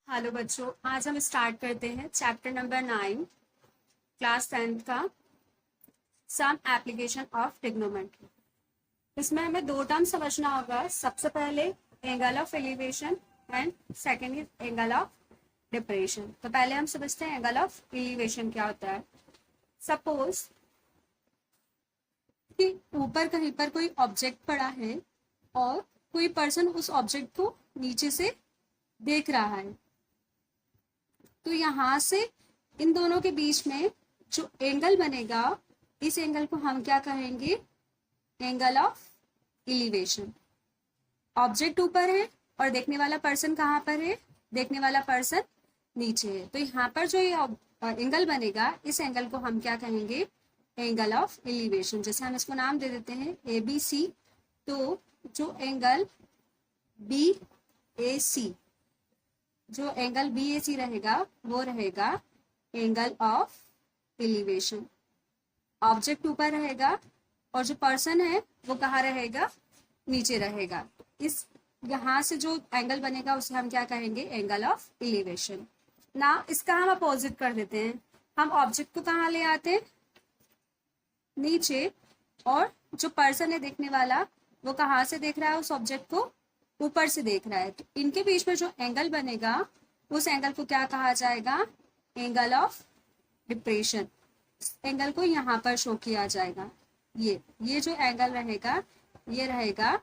Hello बच्चों, आज हम स्टार्ट करते हैं चैप्टर नंबर 9 क्लास 10th का सम एप्लीकेशन ऑफ ट्रिग्नोमेट्री। इसमें हमें दो टर्म समझना होगा। सबसे पहले angle of elevation and second is angle of depression. तो पहले हम समझते हैं एंगल ऑफ एलिवेशन क्या होता है। सपोज कि ऊपर कहीं पर कोई ऑब्जेक्ट पड़ा है और कोई पर्सन उस ऑब्जेक्ट को नीचे से देख रहा है, तो यहां से इन दोनों के बीच में जो एंगल बनेगा, इस एंगल को हम क्या कहेंगे? Angle of elevation. ऑब्जेक्ट ऊपर है और देखने वाला पर्सन कहाँ पर है? देखने वाला पर्सन नीचे है। तो यहाँ पर जो ये एंगल बनेगा, इस एंगल को हम क्या कहेंगे? Angle of elevation. जैसे हम इसको नाम दे देते हैं ABC। तो जो एंगल BAC, जो एंगल BAC रहेगा वो रहेगा एंगल ऑफ एलिवेशन। ऑब्जेक्ट ऊपर रहेगा और जो पर्सन है वो कहाँ रहेगा? नीचे रहेगा। इस यहाँ से जो एंगल बनेगा उसे हम क्या कहेंगे? Angle of elevation. ना इसका हम अपोजिट कर देते हैं। हम ऑब्जेक्ट को कहाँ ले आते हैं? नीचे। और जो पर्सन है देखने वाला, वो कहाँ से देख रहा है? उस ऑब्जेक्ट को ऊपर से देख रहा है। तो इनके बीच में जो एंगल बनेगा, उस एंगल को क्या कहा जाएगा? Angle of depression. एंगल को यहाँ पर शो किया जाएगा। ये जो एंगल रहेगा, ये रहेगा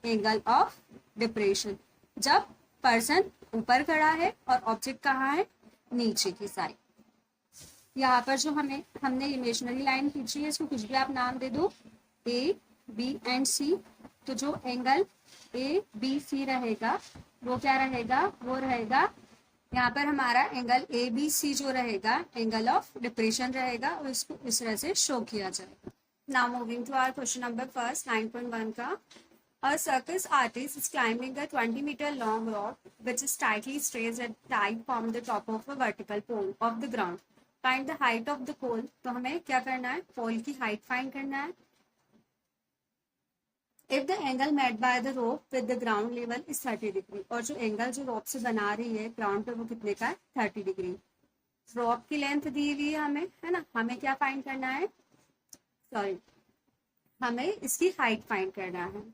एंगल ऑफ डिप्रेशन, जब पर्सन ऊपर खड़ा है और ऑब्जेक्ट कहाँ है? नीचे की साइड। यहाँ पर जो हमने इमेजिनरी लाइन खींची है, इसको कुछ भी आप नाम दे दो, A, B एंड C। तो जो एंगल ABC रहेगा वो क्या रहेगा? वो रहेगा यहाँ पर हमारा एंगल ABC जो रहेगा एंगल ऑफ डिप्रेशन रहेगा, और इसको इस तरह से शो किया जाएगा। Now moving to our question number first 9.1 का। A circus artist is climbing a 20-meter long rock which is tightly stretched at tight from the top of a vertical pole of the ground. Find the height of the pole. तो हमें क्या करना है? पोल की height find करना है। If the angle made by the rope with the ground level is 30 degree, और जो एंगल जो रोप से बना रही है ग्राउंड पे वो कितने का है? 30 डिग्री। रोप की लेंथ दी हुई है हमें, है ना। हमें क्या फाइंड करना है? सॉरी, हमें इसकी हाइट फाइंड करना है।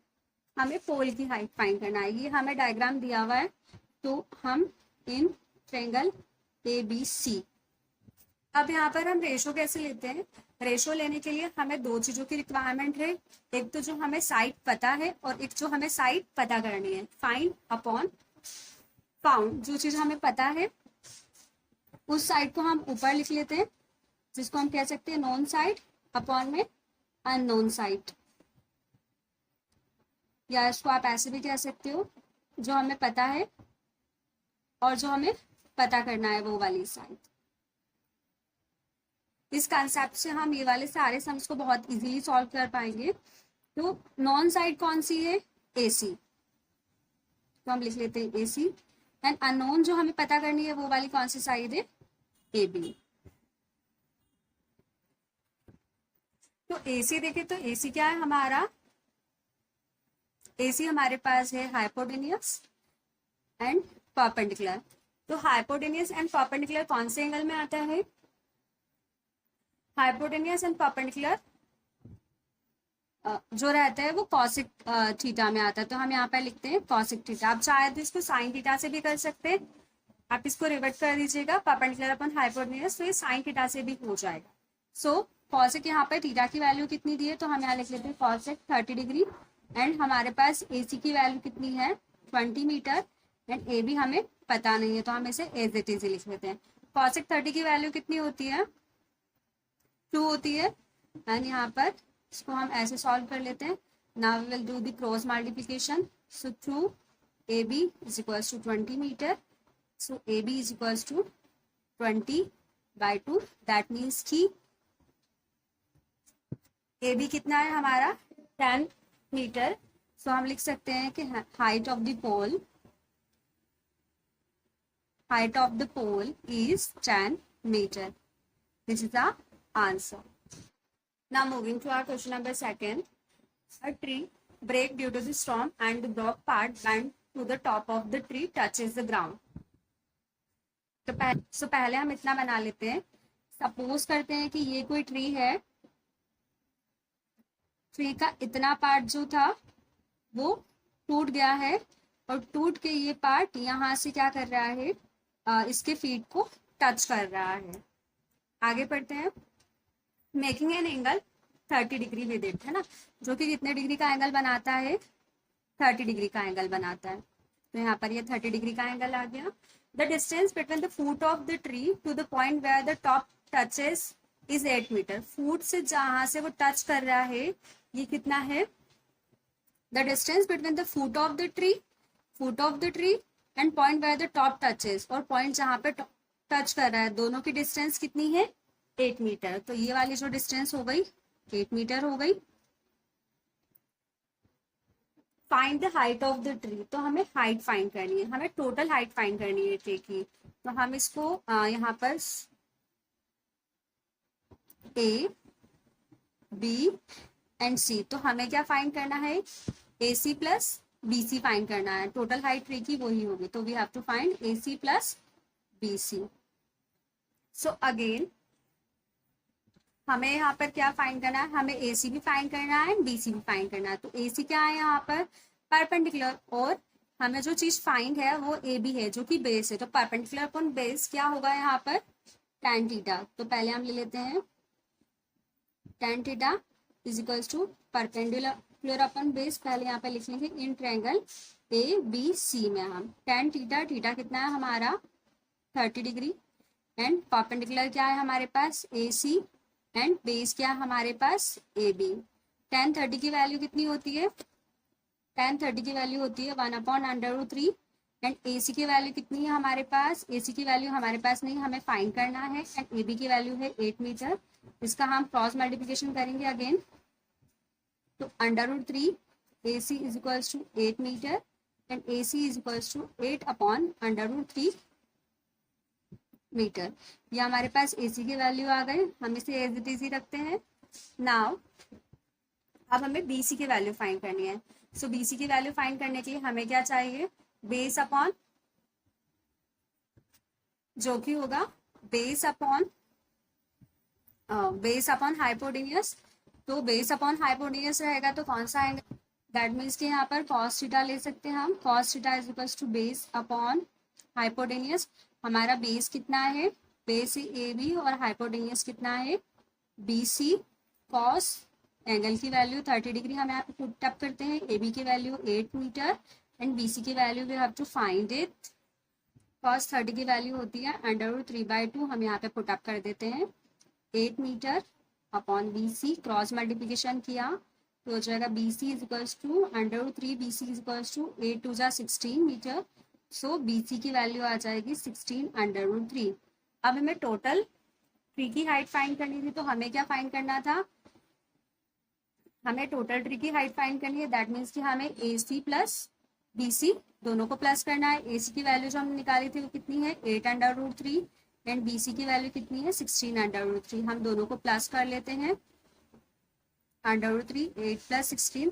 हमें पोल की हाइट फाइंड करना है। ये हमें डायग्राम दिया हुआ है। तो हम इन ट्रायंगल ABC। अब यहाँ पर हम रेशो कैसे लेते हैं? रेशो लेने के लिए हमें दो चीजों की रिक्वायरमेंट है। एक तो जो हमें साइड पता है और एक जो हमें साइड पता करनी है। Find upon found. जो चीज हमें पता है उस साइड को हम ऊपर लिख लेते हैं, जिसको हम कह सकते हैं नोन साइड, अपॉन में अननोन साइड। या इसको आप ऐसे भी कह सकते हो, जो हमें पता है और जो हमें पता करना है वो वाली साइड। इस कंसेप्ट से हम ये वाले सारे सम्स को बहुत इजीली सॉल्व कर पाएंगे। तो नॉन साइड कौन सी है? AC। तो हम लिख लेते हैं AC। एंड अननोन जो हमें पता करनी है वो वाली कौन सी साइड है? AB। तो AC देखें तो AC क्या है हमारा? AC हमारे पास है हाइपोटेन्यूस एंड परपेंडिकुलर। तो हाइपोटेन्यूस एंड परपेंडिकुलर कौन से एंगल में आता है? हाइपोटेन्यूस एंड परपेंडिकुलर जो रहता है वो कॉसिक थीटा में आता है। तो हम यहाँ पर लिखते हैं कॉसिक थीटा। आप चाहे तो इसको साइन थीटा से भी कर सकते हैं। आप इसको रिवर्ट कर दीजिएगा परपेंडिकुलर अपन हाइपोटेन्यूस, तो ये साइन थीटा से भी हो जाएगा। सो कॉसिक यहाँ पर थीटा की वैल्यू कितनी दी है? तो हम यहाँ लिख लेते हैं कॉसिक 30 डिग्री। एंड हमारे पास AC की वैल्यू कितनी है? 20 मीटर। एंड AB हमें पता नहीं है, तो हम इसे एज इट इज लिख लेते हैं। कॉसिक 30 की वैल्यू कितनी होती है? 2 होती है। एंड यहाँ पर इसको हम ऐसे सॉल्व कर लेते हैं। Now we will do the cross multiplication. So through AB is equals to 20 meter. So AB is equals to 20/2। That means कि AB कितना है हमारा? 10 मीटर। सो हम लिख सकते हैं कि height of the pole is 10 meter. This is the answer. Now moving to our question number second. A tree break due to the storm and the broke part bent to the top of the tree touches the ground. तो पहले हम इतना बना लेते हैं। Suppose करते हैं कि ये कोई ट्री है, ट्री का इतना पार्ट जो था वो टूट गया है, और टूट के ये पार्ट यहाँ से क्या कर रहा है, इसके फीट को टच कर रहा है। आगे पढ़ते हैं। Making an angle 30 degree with it, है ना, जो कि कितने डिग्री का एंगल बनाता है, 30 डिग्री का एंगल बनाता है। तो यहाँ पर ये 30 डिग्री का एंगल आ गया। The distance between the foot of the tree to the point where the top touches is 8 metre. Foot से जहां से वो टच कर रहा है ये कितना है, the distance between the foot of the tree and point where the top touches, और पॉइंट जहां पे टच कर रहा है दोनों की डिस्टेंस कितनी है, 8 मीटर। तो ये वाली जो डिस्टेंस हो गई 8 मीटर हो गई। Find the height of the tree, तो हमें हाइट फाइंड करनी है, हमें टोटल हाइट फाइंड करनी है ट्री की। तो हम इसको यहाँ पर ए बी एंड सी, तो हमें क्या फाइंड करना है, A C plus B C find करना है। टोटल हाइट ट्री की वही होगी, तो we have to find A C plus B C. So again हमें यहाँ पर क्या फाइंड करना है, हमें ए सी भी फाइंड करना है, बी सी भी फाइंड करना है। तो ए सी क्या है यहाँ पर, परपेंडिकुलर, और हमें जो चीज फाइंड है वो ए बी है जो कि बेस है। तो परपेंडिकुलर अपॉन बेस क्या होगा यहाँ पर, tan थीटा। तो पहले हम ले लेते हैं tan theta is equals to perpendicular upon base, पहले यहाँ पर लिख लेंगे in triangle A B C में हम tan थीटा, थीटा कितना है हमारा 30 डिग्री, एंड परपेंडिकुलर क्या है हमारे पास ए सी, एंड बेस क्या हमारे पास ए बी। tan 30 की वैल्यू कितनी होती है, tan 30 की वैल्यू होती है 1/√3, एंड ए सी की वैल्यू कितनी है हमारे पास, ए सी की वैल्यू हमारे पास नहीं, हमें फाइंड करना है, एंड ए बी की वैल्यू है 8 मीटर। इसका हम क्रॉस मल्टीप्लिकेशन करेंगे अगेन, तो √3 A C is equals to 8 metre, and A C is equals to 8/√3 metre. ये हमारे पास एसी की वैल्यू आ गई, हम इसे एज इट इज ही रखते हैं। नाउ अब हमें बीसी की वैल्यू फाइंड करनी है। सो बीसी की वैल्यू फाइंड करने के लिए हमें क्या चाहिए, बेस अपॉन, जो कि होगा बेस अपॉन हाइपोटेन्यूस। तो बेस अपॉन हाइपोटेन्यूस रहेगा तो कौन सा एंगल, दैट मीन्स कि यहाँ पर cos थीटा ले सकते हैं हम, cos theta is equal to base upon hypotenuse. हमारा बेस कितना है, बेस ए बी, और हाइपोटेन्यूस कितना है बी सी। कॉस एंगल की वैल्यू 30 डिग्री हम यहाँ पे पुट अप करते हैं, ए बी की value 8 metre, and B C की value we have to find it. Cos 30 की वैल्यू होती है √3/2, हम यहाँ पे पुट अप कर देते हैं 8 meter upon B C, cross multiplication किया तो हो जाएगा B C is equals to √3, B C is equals to 8 2 16 meter. So B C की वैल्यू आ जाएगी 16/3। अब हमें टोटल ट्री की हाइट फाइंड करनी थी, तो हमें क्या फाइंड करना था, हमें टोटल ट्री की हाइट फाइंड करनी है, दैट मीन्स कि हमें ए सी प्लस बी सी दोनों को प्लस करना है। ए सी की वैल्यू जो हमने निकाली थी वो कितनी है 8/3, एंड बी सी की वैल्यू कितनी है 16/3। हम दोनों को प्लस कर लेते हैं, √3 8 + 16,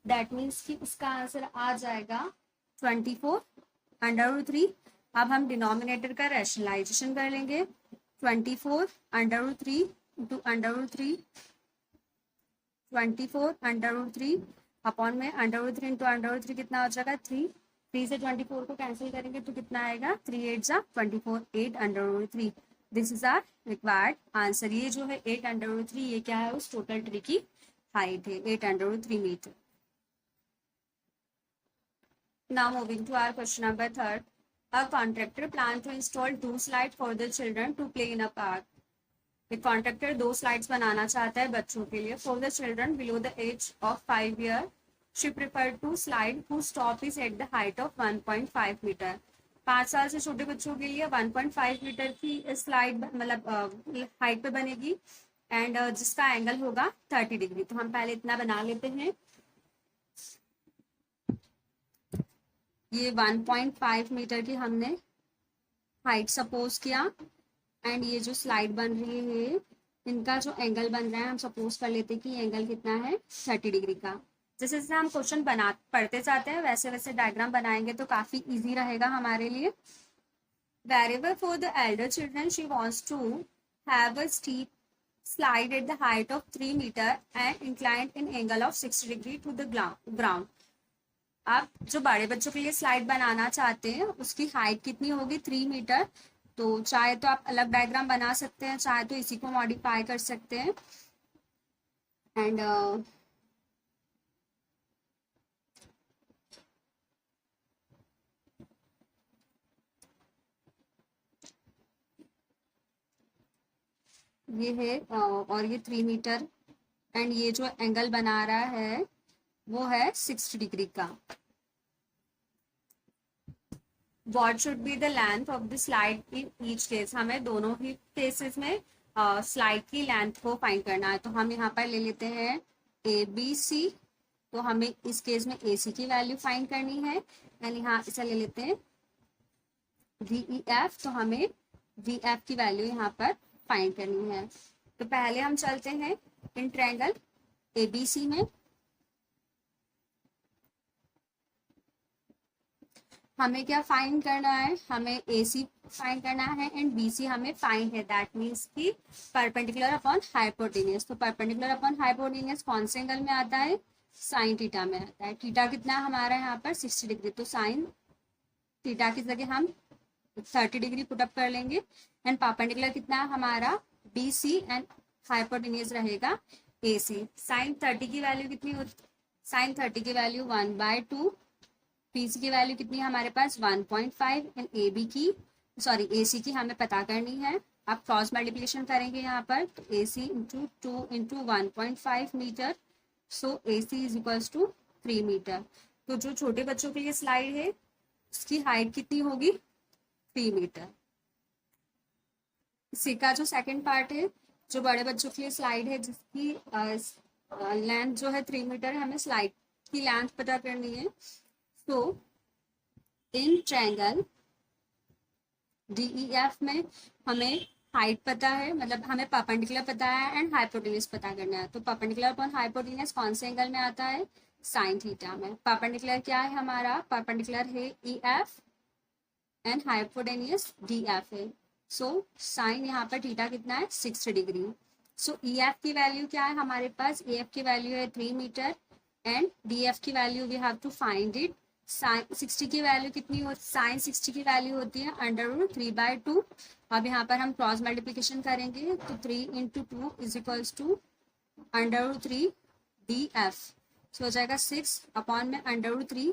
दैट मीन्स कि इसका आंसर आ जाएगा 24/3। अब हम डिनोमिनेटर का रैशनलाइजेशन कर लेंगे, 24/3 इंटू √3, 24/3 अपॉन में √3 इंटू √3 कितना हो जाएगा 3, 3 से 24 को कैंसिल करेंगे तो कितना आएगा 3 8 जा 24, 8/3। This is our required answer. ये जो है 8/3 ये क्या है, उस टोटल ट्री की हाइट है 8/3 metre. Now moving to our question number 3. A contractor planned to install 2 slides for the children to play in a park. एक कॉन्ट्रैक्टर 2 स्लाइड्स बनाना चाहता है बच्चों के लिए for the children below the age of 5 year. She prefer to slide whose top is at the height of 1.5 meter. 5 साल से छोटे बच्चों के लिए 1.5 मीटर की स्लाइड मतलब हाइट पे बनेगी, एंड जिसका एंगल होगा 30 डिग्री। तो हम पहले इतना बना लेते हैं, ये 1.5 मीटर की हमने हाइट सपोज किया, एंड ये जो स्लाइड बन रही है इनका जो एंगल बन रहा है हम सपोज कर लेते हैं कि एंगल कितना है 30 डिग्री का। जैसे जैसे हम क्वेश्चन पढ़ते जाते हैं वैसे वैसे डायग्राम बनाएंगे तो काफी इजी रहेगा हमारे लिए। Wherever for the elder children she wants to have a steep slide at the height of 3 meter and inclined in angle of 60 degree to the ground. आप जो बड़े बच्चों के लिए स्लाइड बनाना चाहते हैं उसकी हाइट कितनी होगी 3 मीटर। तो चाहे तो आप अलग डायग्राम बना सकते हैं, चाहे तो इसी को मॉडिफाई कर सकते हैं। एंड ये है और ये 3 मीटर एंड ये जो एंगल बना रहा है वो है 60 डिग्री का। What should be the length of the slide in each case, हमें दोनों ही केसेस में स्लाइड की लेंथ को फाइंड करना है। तो हम यहाँ पर ले लेते हैं ए बी सी, तो हमें इस केस में ए सी की वैल्यू फाइंड करनी है। एंड यहाँ इसे ले लेते हैं वी ई एफ, तो हमें वी एफ की वैल्यू यहाँ पर फाइंड करनी है। तो पहले हम चलते हैं in triangle A B C में। हमें क्या फाइंड करना है, हमें ए सी फाइंड करना है एंड बी सी हमें फाइंड है, दैट मीन्स कि परपेंडिकुलर अपॉन हाइपोटेनियस। तो परपेंडिकुलर अपॉन हाइपोटेनियस कौन से एंगल में आता है, साइन थीटा में आता है। थीटा कितना है हमारा यहाँ पर 60 डिग्री, तो साइन थीटा की जगह हम 30 डिग्री पुटअप कर लेंगे। एंड परपेंडिकुलर कितना है हमारा बी सी एंड हाइपोटेनियस रहेगा ए सी। साइन 30 की वैल्यू कितनी होती, साइन 30 की वैल्यू 1/2, बी सी की वैल्यू कितनी है हमारे पास 1.5 एंड ए बी की सॉरी ए सी की हमें पता करनी है। आप क्रॉस मल्टीप्लिकेशन करेंगे यहाँ पर, तो A C into 2 into 1.5 metre, so A C is equals to 3 metre. तो जो छोटे बच्चों के लिए स्लाइड है उसकी हाइट कितनी होगी 3 मीटर। इसी का जो सेकंड पार्ट है, जो बड़े बच्चों के लिए स्लाइड है जिसकी लेंथ जो है 3 मीटर, हमें स्लाइड की लेंथ पता करनी है। तो इन ट्रायंगल DEF में हमें हाइट पता है, मतलब हमें परपेंडिकुलर पता है एंड हाइपोटेन्यूज पता करना है। तो परपेंडिकुलर अपॉन हाइपोटेन्यूज कौन से एंगल में आता है, साइन थीटा में। परपेंडिकुलर क्या है हमारा, परपेंडिकुलर है EF एंड हाइपोटेन्यूज DF है। सो साइन यहाँ पर थीटा कितना है 60 डिग्री। सो EF की वैल्यू क्या है हमारे पास, EF की वैल्यू है 3 मीटर एंड DF की value we have to find it. Sine 60 की वैल्यू कितनी होती, साइन 60 की वैल्यू होती है √3/2। अब यहाँ पर हम क्रॉस मल्टीप्लिकेशन करेंगे तो 3 into 2 is equals to √3 DF। So हो जाएगा 6 अपॉन में √3।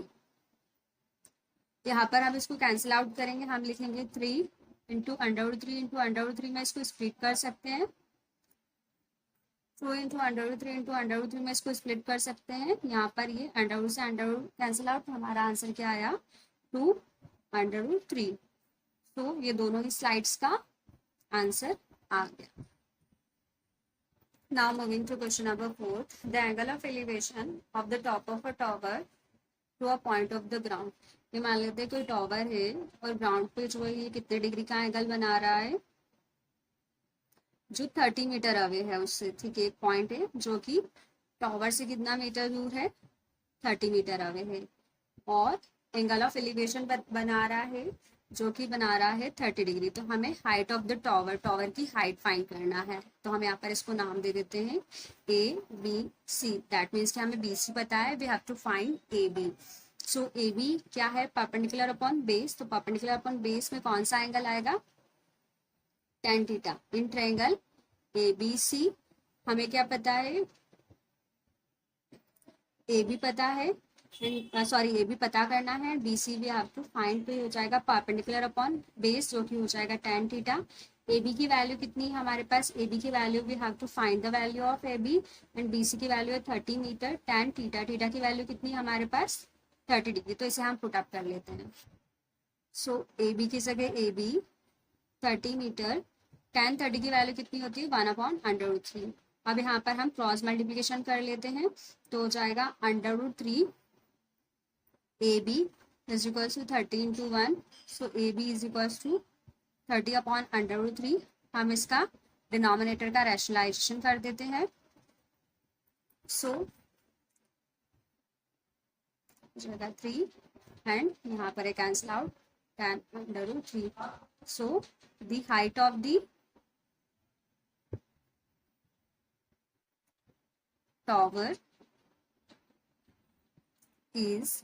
यहाँ पर हम इसको कैंसिल आउट करेंगे, हम लिखेंगे 3 इंटू √3 इंटू √3 में इसको स्प्लिट कर सकते हैं। 2 इंटू √3 इंटू √3 में इसको स्प्लिट कर सकते हैं। यहाँ पर ये अंडर से अंडर कैंसिल आउट, हमारा आंसर क्या आया 2√3। तो ये दोनों ही स्लाइड्स का आंसर आ गया। Now moving to question number 4, the angle of elevation of the top of a tower to a point of the ground. ये मान लेते हैं कोई टॉवर है और ग्राउंड पे जो है ये कितने डिग्री का एंगल बना रहा है, जो 30 मीटर अवे है उससे। ठीक है, एक पॉइंट है जो कि टॉवर से कितना मीटर दूर है 30 मीटर अवे है, और एंगल ऑफ एलिवेशन बना रहा है जो कि बना रहा है 30 डिग्री। तो हमें height of the tower, tower की हाइट फाइंड करना है। तो हम यहाँ पर इसको नाम दे देते हैं ABC, दैट मीन्स कि हमें BC पता है, we have to find AB। So AB क्या है, परपेंडिकुलर अपॉन बेस। तो परपेंडिकुलर अपॉन बेस में कौन सा एंगल आएगा, tan theta. In triangle ABC हमें क्या पता है, AB पता है, सॉरी AB पता करना है, BC भी हैव टू फाइंड। पे हो जाएगा परपेंडिकुलर अपॉन बेस जो कि हो जाएगा tan थीटा। AB की वैल्यू कितनी है हमारे पास, AB की value we have to find the value of AB and BC की वैल्यू है 30 मीटर। tan थीटा, थीटा की वैल्यू कितनी है हमारे पास 30 डिग्री, तो इसे हम पुट अप कर लेते हैं। सो AB की जगह AB 30 मीटर, tan 30 की वैल्यू कितनी होती है 1/√3। अब यहाँ पर हम क्रॉस मल्टीप्लिकेशन कर लेते हैं, तो हो जाएगा √3 AB is equals to 30 into 1। So AB is equals to 30 upon √3। हम इसका डिनोमिनेटर का रैशनलाइजेशन कर देते हैं। सो जाएगा 3 एंड यहाँ पर cancel out tan √3। So the height of the tower is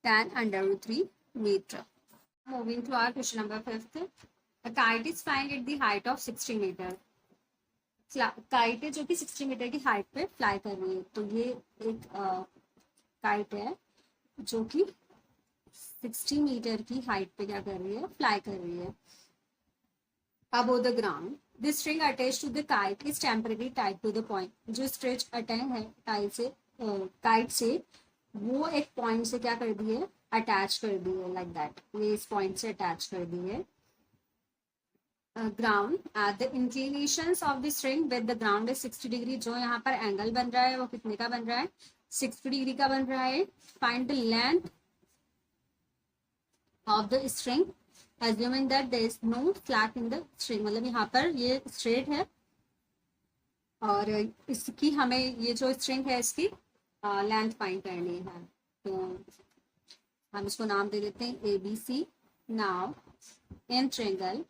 tan under root 3 meter. Moving to our question number 5th. A kite is flying at the height of 60 meter. Kite है जो कि 60 metre की height पे fly कर रही है. तो ये एक काइट है जो कि 60 मीटर की हाइट पे क्या कर रही है, फ्लाई कर रही है. Above the ground the string attach to the kite is temporary tied to the point. जो स्ट्रेच अटैच है काइट से वो एक पॉइंट से क्या कर दी है, अटैच कर दी है. लाइक दैट, ये इस पॉइंट से अटैच कर दी है. Ground the inclinations of the string with the ground is 60 degree. जो यहाँ पर एंगल बन रहा है वो कितने का बन रहा है, 60 डिग्री का बन रहा है. Find the length of the string assuming that there is no slack in the string. मतलब यहाँ पर ये स्ट्रेट है और इसकी हमें ये जो स्ट्रिंग है इसकी लेंथ फाइंड करनी है. तो हम इसको नाम दे देते हैं ABC. Now in triangle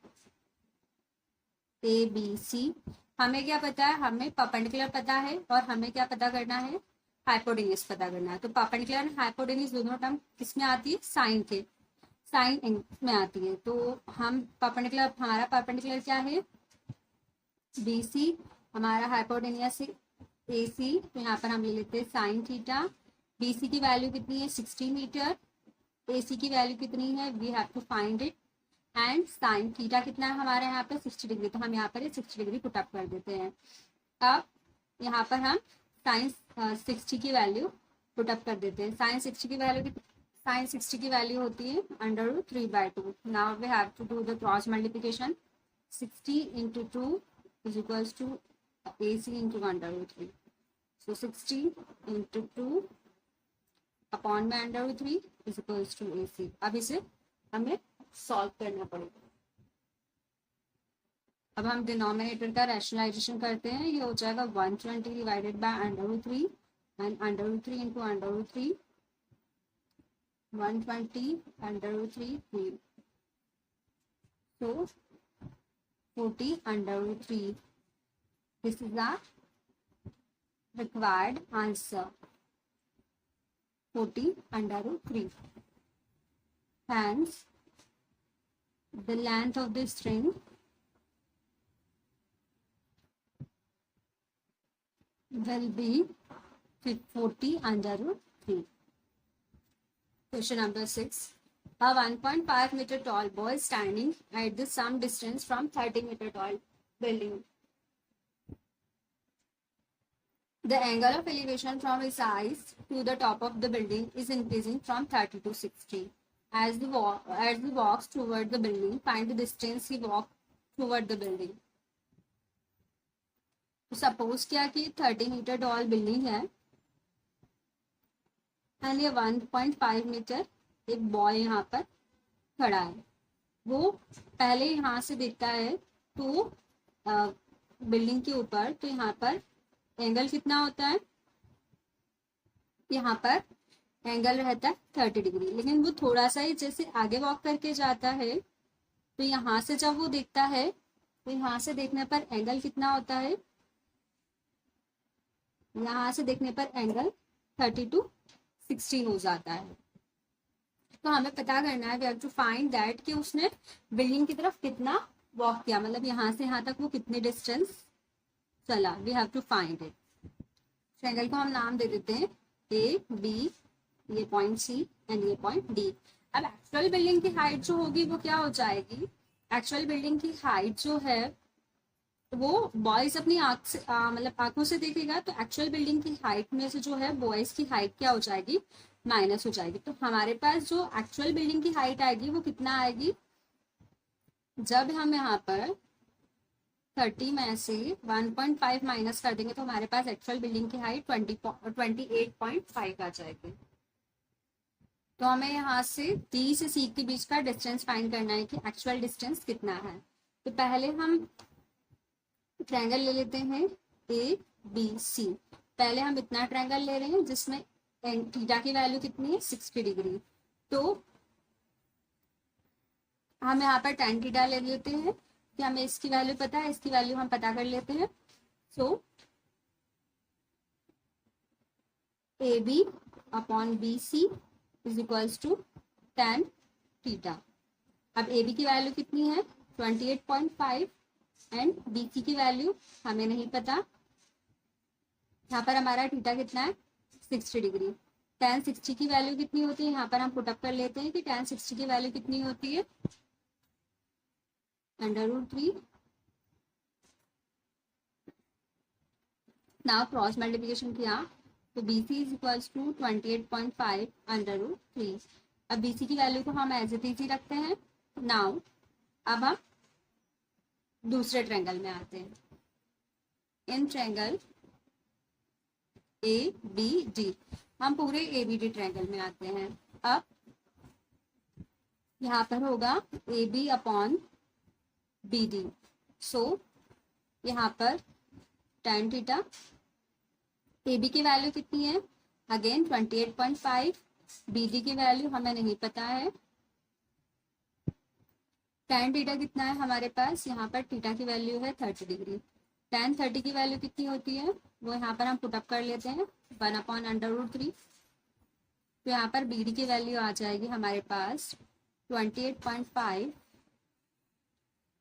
ABC हमें क्या पता है, हमें परपेंडिकुलर पता है और हमें क्या पता करना है, हाइपोटेन्यूज पता करना है. तो परपेंडिकुलर एंड हाइपोटेन्यूज दोनों टर्म किसमें आती है, साइन के, साइन में आती है. तो हम परपेंडिकुलर, हमारा परपेंडिकुलर क्या है BC, हमारा हाइपोटेन्यूज AC. तो यहाँ पर हम ले लेते हैं साइन थीटा. BC की वैल्यू कितनी है, 60 मीटर. AC की वैल्यू कितनी है, we have to find it. And sine theta कितना है हमारे यहाँ पे, 60 डिग्री. तो हम यहाँ पर 60 डिग्री पुट अप कर देते हैं. अब यहाँ पर हम साइन 60 की वैल्यू पुट अप कर देते हैं. साइन 60 की वैल्यू होती है under root 3/2. Now we have to do the cross multiplication. 60 into 2 is equals to AC into under root 3. So 60 into 2 upon में under root 3 is equals to AC. अब इसे हमें सॉल्व करना पड़ेगा. अब हम डिनोमिनेटर का रैशनलाइजेशन करते हैं. ये हो जाएगा 120 divided by under root 3 and under root 3 into under root 3. 120 under root 3. So 40 under root 3. This is the required answer. 40 under root 3. Hence, the length of the string will be 40 under root 3. Question number 6. A 1.5 meter tall boy is standing at the some distance from 30 meter tall building. The angle of elevation from his eyes to the top of the building is increasing from 30 to 60. As he walks toward the building, find the distance he walked toward the building. Suppose क्या कि 30 metre tall building है and ये 1.5 metre एक boy यहाँ पर खड़ा है. वो पहले यहाँ से देखता है तो बिल्डिंग के ऊपर, तो यहाँ पर एंगल कितना होता है, यहाँ पर एंगल रहता है 30 डिग्री. लेकिन वो थोड़ा सा ही जैसे आगे वॉक करके जाता है तो यहाँ से जब वो देखता है तो यहाँ से देखने पर एंगल कितना होता है, यहाँ से देखने पर एंगल 30 to 60 हो जाता है. तो हमें पता करना है, we have to find that कि उसने बिल्डिंग की तरफ कितना वॉक किया, मतलब यहाँ से यहाँ तक वो कितने डिस्टेंस चला. We have to find it. Triangle को हम नाम दे देते हैं ए बी, ये पॉइंट सी एंड ये पॉइंट डी. अब एक्चुअल बिल्डिंग की हाइट जो होगी वो क्या हो जाएगी, एक्चुअल बिल्डिंग की हाइट जो है वो बॉयज अपनी आंख से मतलब आंखों से देखेगा, तो एक्चुअल बिल्डिंग की हाइट में से जो है बॉयज की हाइट क्या हो जाएगी, माइनस हो जाएगी. तो हमारे पास जो एक्चुअल बिल्डिंग की हाइट आएगी वो कितना आएगी, जब हम यहाँ पर 30 में से 1.5 माइनस कर देंगे तो हमारे पास एक्चुअल बिल्डिंग की हाइट 28.5 आ जाएगी. तो हमें यहाँ से डी से सी के बीच का डिस्टेंस फाइंड करना है कि एक्चुअल डिस्टेंस कितना है. तो पहले हम ट्रायंगल ले लेते हैं ए बी सी. पहले हम इतना ट्रायंगल ले रहे हैं जिसमें थीटा की वैल्यू कितनी है, 60 डिग्री. तो हम यहाँ पर tan थीटा ले लेते हैं कि हमें इसकी वैल्यू पता है, इसकी वैल्यू हम पता कर लेते हैं। So A B upon B C is equals to tan theta. अब ए बी की वैल्यू कितनी है 28.5 एंड बी सी की वैल्यू हमें नहीं पता। यहाँ पर हमारा थीटा कितना है 60 डिग्री। tan 60 की वैल्यू कितनी होती है, यहाँ पर हम पुटअप कर लेते हैं कि tan 60 की वैल्यू कितनी होती है √3। नाउ क्रॉस मल्टीप्लिकेशन किया तो BC इज इक्वल्स टू 28.5 √3। अब BC की वैल्यू को हम एज इट इज ही रखते हैं। नाउ अब हम दूसरे ट्रायंगल में आते हैं। इन ट्रायंगल ABD हम पूरे ABD ट्रायंगल में आते हैं। अब यहाँ पर होगा AB अपॉन BD। सो यहाँ पर tan थीटा, AB की वैल्यू कितनी है अगेन 28.5, BD की वैल्यू हमें नहीं पता है। tan थीटा कितना है हमारे पास, यहाँ पर थीटा की वैल्यू है 30 डिग्री। tan 30 की वैल्यू कितनी होती है वो यहाँ पर हम पुटअप कर लेते हैं 1/√3। तो यहाँ पर BD की वैल्यू आ जाएगी हमारे पास 28.5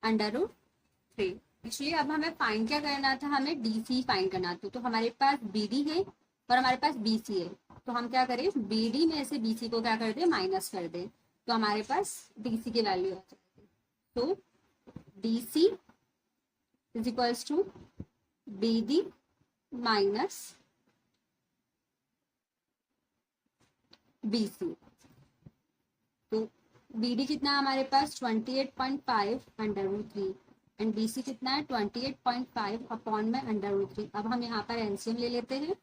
√3। इसलिए अब हमें फाइंड क्या करना था, हमें DC फाइंड करना था। तो हमारे पास BD है और हमारे पास BC है, तो हम क्या करें BD में से BC को क्या कर दे माइनस कर दे, तो हमारे पास DC की वैल्यू आ जाएगी। तो DC is equals to BD minus BC। तो BD कितना है हमारे पास 28.5 √3 एंड BC कितना है 28.5 अपॉन में √3। अब हम यहाँ पर एलसीएम ले लेते हैं।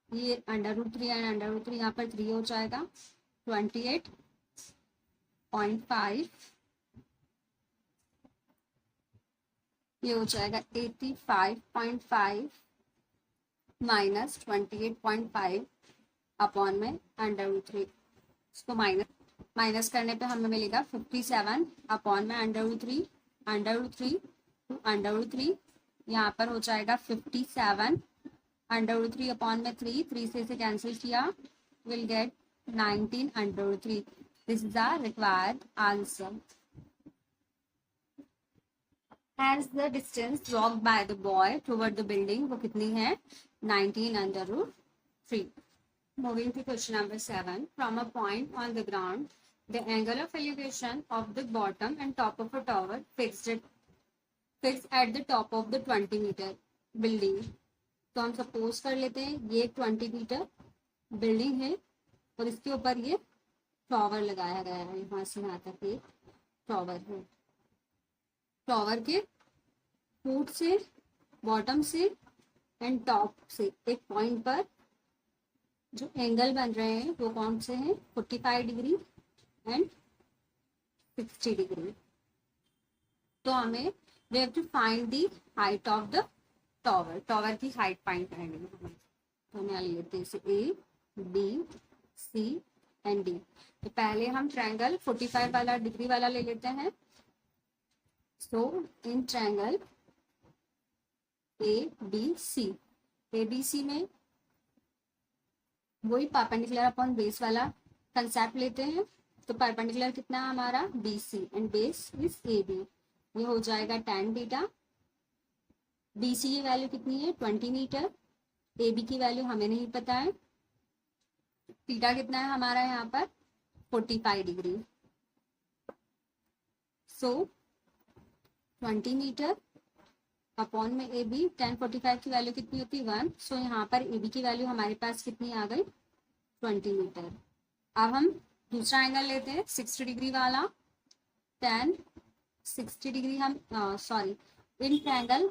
ये √3 एंड √3 यहाँ पर 3 हो जाएगा। 28.5 ये हो जाएगा 85.5 माइनस 28.5 अपॉन में √3। इसको माइनस करने पे हमें मिलेगा 57 अपॉन में √3 √3 यहाँ पर हो जाएगा 57 √3 अपॉन में 3 से इसे कैंसिल किया, will get 19 √3। This is our required answer. As the distance walked by the boy toward the building वो कितनी है 19 √3। Moving to question number 7. From a point on the ground, the angle of elevation of the bottom and top of a tower fixed at the top of the 20 meter building. तो हम suppose कर लेते हैं ये 20 metre building है और इसके ऊपर ये टॉवर लगाया गया है, यहाँ से यहाँ तक ये टॉवर है। टॉवर के फुट से, बॉटम से एंड टॉप से एक पॉइंट पर जो एंगल बन रहे हैं वो कौन से हैं 45 डिग्री एंड 60 डिग्री। तो हमें we have to find the height of the tower. Tower की हाइट फाइंड करनी है हमें। तो हमें लेते हैं A B C and D। तो पहले हम ट्रायंगल 45 वाला डिग्री वाला ले लेते हैं। सो इन ट्रायंगल ABC में वही परपेंडिकुलर अपॉन बेस वाला कंसेप्ट लेते हैं। तो परपेंडिकुलर कितना है हमारा BC and base is AB। ये हो जाएगा tan थीटा। BC की वैल्यू कितनी है 20 मीटर, AB की वैल्यू हमें नहीं पता है। थीटा कितना है हमारा यहाँ पर 45 डिग्री। सो 20 मीटर अपॉन में AB, tan 45 की वैल्यू कितनी होती है 1। सो यहाँ पर AB की वैल्यू हमारे पास कितनी आ गई 20 मीटर। अब हम दूसरा एंगल लेते हैं 60 डिग्री वाला। tan 60 डिग्री हम इन ट्रायंगल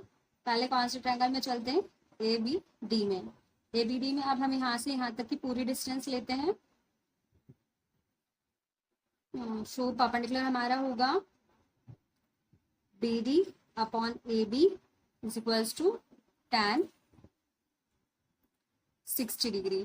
पहले कौन से ट्रायंगल में चलते हैं ABD में। ABD में अब हम यहाँ से यहाँ तक की पूरी डिस्टेंस लेते हैं। सो परपेंडिकुलर हमारा होगा BD upon AB is equals to tan 60 degree.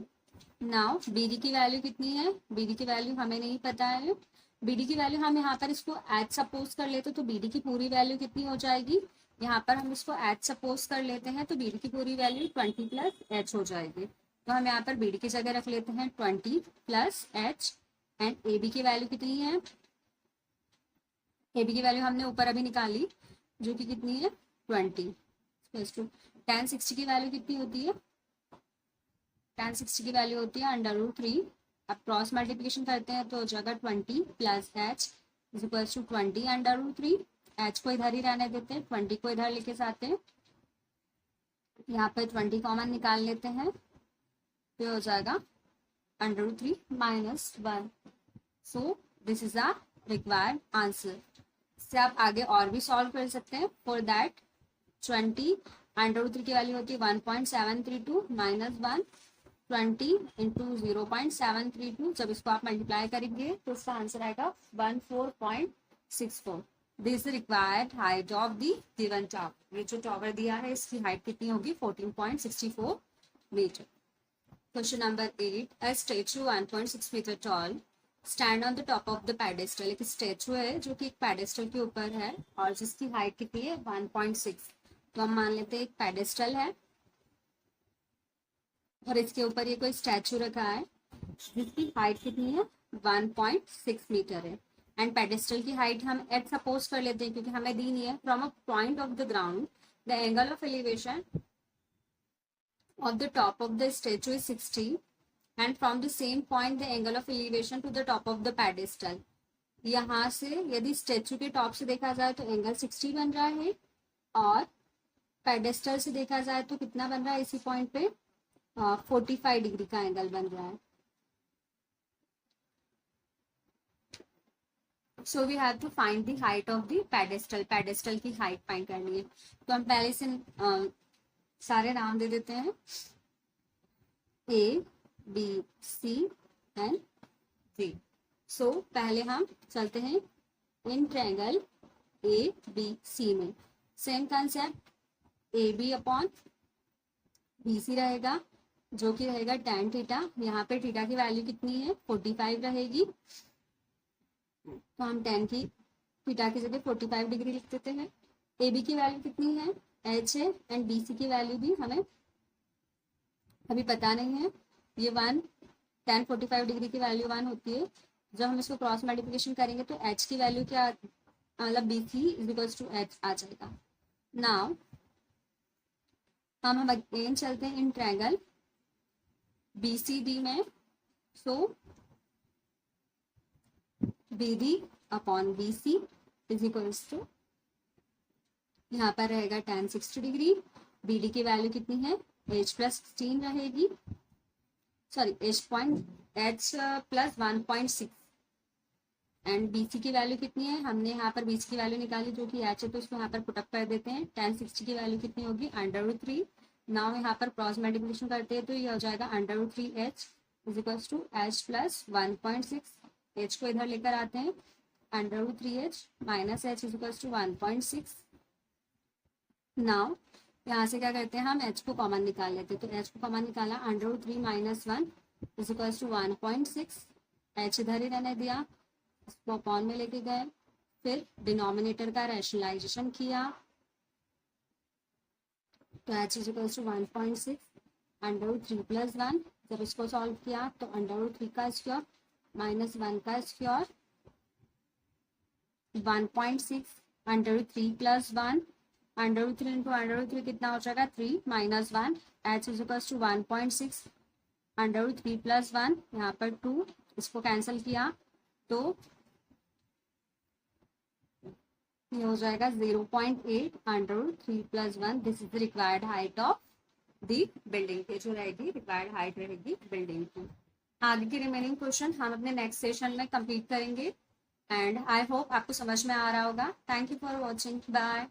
Now BD की वैल्यू कितनी है? BD की वैल्यू हमें नहीं पता है। BD की वैल्यू हम यहाँ पर इसको एच सपोज कर लेते तो BD की पूरी वैल्यू कितनी हो जाएगी? यहाँ पर हम इसको एच सपोज कर लेते हैं तो BD की पूरी वैल्यू 20 प्लस एच हो जाएगी। तो हम यहाँ पर BD की जगह रख लेते हैं 20 प्लस एच। एंड AB की वैल्यू कितनी है? AB की वैल्यू हमने ऊपर अभी निकाली, जो कि कितनी है 20 प्लस टू। tan 60 की वैल्यू कितनी होती है? tan 60 की वैल्यू होती है √3। अब क्रॉस मल्टीप्लिकेशन करते हैं तो हो जाएगा 20 plus H is equal to 20 √3। H को इधर ही रहने देते हैं, 20 को इधर लेके जाते हैं, यहाँ पे 20 कॉमन निकाल लेते हैं, तो हो जाएगा √3 minus 1। So this is the required answer. इससे आप आगे और भी सॉल्व कर सकते हैं। फॉर दैट 20 √3 की वैल्यू होती है 1.732 माइनस 1, 20 इंटू 0.732। जब इसको आप मल्टीप्लाई करेंगे तो इसका आंसर आएगा 14.64। This required height of the given tower. ये जो टावर दिया है इसकी हाइट कितनी होगी? 14.64 meter. Question number 8, a statue 1.6 meter tall stand on the top of the pedestal. एक स्टैचू है जो कि एक पेडेस्टल के ऊपर है और जिसकी हाइट कितनी है 1.6। तो हम मान लेते हैं एक पेडेस्टल है और इसके ऊपर ये कोई स्टैचू रखा है जिसकी हाइट कितनी है 1.6 मीटर है। एंड पेडेस्टल की हाइट हम एट सपोज कर लेते हैं क्योंकि हमें दी नहीं है। From a point of the ground the angle of elevation of the top of the statue is 60 and from the same point the angle of elevation to the top of the pedestal। यहाँ से यदि statue के top से देखा जाए तो angle 60 बन रहा है और पेडेस्टल से देखा जाए तो कितना बन रहा है? इसी पॉइंट पे 45 डिग्री का एंगल बन रहा है। So we have to find the height of the pedestal. Pedestal की हाइट फाइंड करनी है तो हम पहले से सारे नाम दे देते हैं A, B, C and D। सो पहले हम चलते हैं इन ट्रायंगल ABC में। Same concept AB upon BC रहेगा जो कि रहेगा tan थीटा। यहाँ पे थीटा की वैल्यू कितनी है 45 रहेगी तो हम tan की थीटा की जगह 45 डिग्री लिख देते हैं। AB की वैल्यू कितनी है H है एंड BC की वैल्यू भी हमें अभी पता नहीं है। ये 1 tan 45 डिग्री की वैल्यू 1 होती है। जब हम इसको क्रॉस मल्टीप्लिकेशन करेंगे तो H की वैल्यू क्या, मतलब BC is equals to H आ जाएगा। नाउ हम अगेन चलते हैं इन ट्रायंगल BCD में। So BD upon BC is equals to, यहाँ पर रहेगा tan 60 डिग्री। BD की वैल्यू कितनी है H प्लस 16 रहेगी, sorry H plus 1.6 and BC की वैल्यू कितनी है? हमने यहाँ पर BC की वैल्यू निकाली जो कि H है तो इसको यहाँ पर पुटअप कर देते हैं। tan 60 की वैल्यू कितनी होगी √3। नाउ यहाँ पर क्रॉस मल्टीप्लिकेशन करते हैं तो ये हो जाएगा √3H is equals to H plus 1.6। H को इधर लेकर आते हैं, √3H minus H is equals to 1.6। Now यहाँ से क्या करते हैं हम H को कॉमन निकाल लेते हैं। तो H को कॉमन निकाला, √3 minus 1 is equals to 1.6। H इधर ही रहने दिया, इसको अपॉन में लेके गए, फिर डिनोमिनेटर का रैशनलाइजेशन किया तो H is equals to 1.6 √3 plus 1। जब इसको सॉल्व किया तो √3 का स्क्वायर माइनस 1 का स्क्वायर 1.6 √3 प्लस 1 √3 इंटू √3 कितना हो जाएगा 3 minus 1। H is equals to 1.6 √3 plus 1, यहाँ पर 2, इसको कैंसिल किया तो ये हो जाएगा 0.8 √3 plus 1। This is the required height of the building. ये जो रहेगी रिक्वायर्ड हाइट रहेगी बिल्डिंग की। आगे के रिमेनिंग क्वेश्चन हम अपने नेक्स्ट सेशन में कंप्लीट करेंगे एंड आई होप आपको समझ में आ रहा होगा। Thank you for watching, bye.